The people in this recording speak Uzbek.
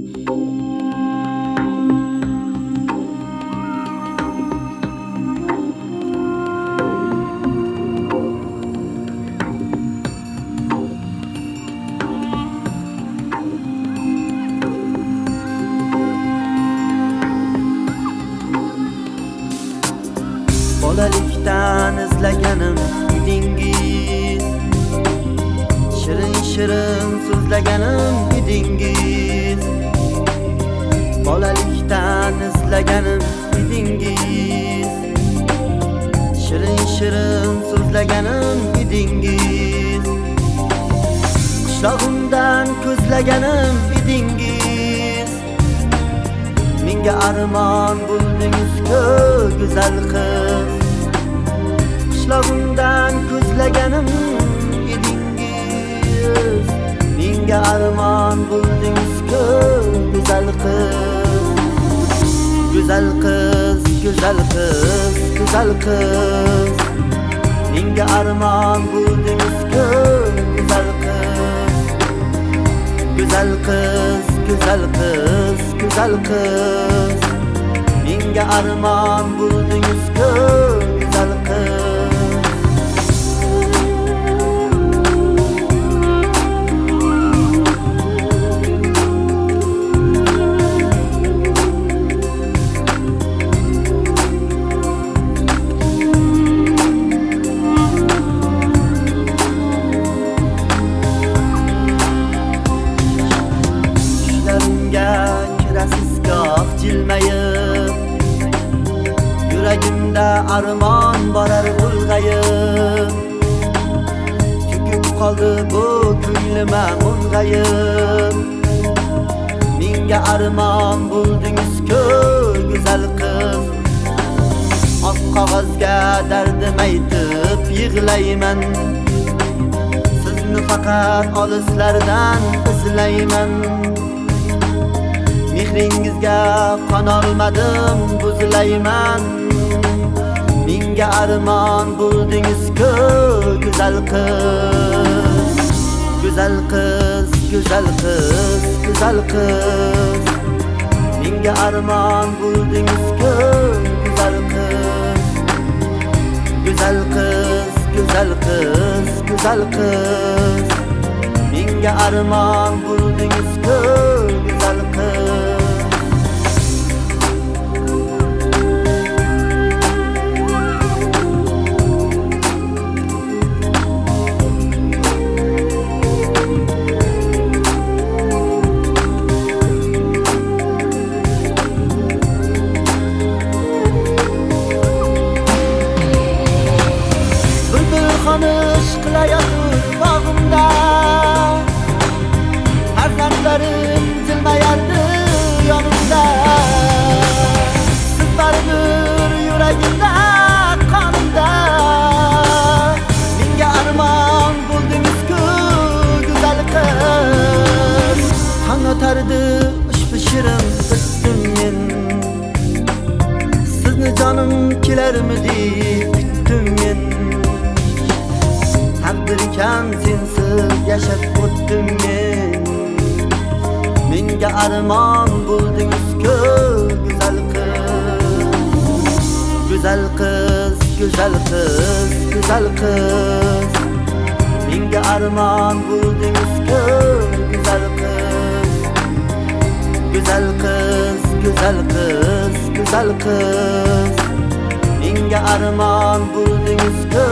Bolalikdan izlaganim edingiz, shirin so'zlaganim edingiz. Bolalikdan izlaganim edingiz, shirin so'zlaganim edingiz. Qishlog'imdan ko'zlaganim edingiz. Menga armon bo'ldingiz-ku go'zal qiz. Qishlog'imdan ko'zlaganim edingiz. Menga armon bo'ldingiz-ku go'zal qiz. Go'zal qiz, go'zal qiz, go'zal qiz. Menga armon bo'ldingiz-ku go'zal qiz. Go'zal qiz, go'zal qiz, go'zal qiz. Menga armon bo'ldingiz-ku go'zal qiz. Jilmayib, yuragimda armon borar ulg'ayib. Cho'kib qoldi bu ko'nglima mung'ayib. Menga armon bo'ldingiz-ku go'zal qiz. Oq qog'ozga dardim aytib yig'layman. Sizni faqat olislardan izlayman. Mehringizga qonolmadim, buzilayman. Menga armon bo'ldingiz-ku go'zal qiz. Go'zal qiz, go'zal qiz, go'zal qiz. Menga armon bo'ldingiz-ku go'zal qiz. Go'zal qiz, go'zal qiz, go'zal qiz. Menga armon bo'ldingiz-ku go'zal qiz. Xonish qilayotir bog'imda, farzandlarim jilmayardi yonimda. Siz baribir yuragimda, qonimda. Menga armon bo'ldingiz-ku go'zal qiz. Tong otardi ushbu shirin bitim men. Sizni jonim kelarmidi kutdim men. Taqdir ekan sensiz yashab o'tdim men. Menga armon bo'ldingiz-ku go'zal qiz. Go'zal qiz, go'zal qiz, go'zal qiz. Menga armon bo'ldingiz-ku go'zal qiz. Go'zal qiz, go'zal qiz, go'zal qiz. Menga armon bo'ldingiz-ku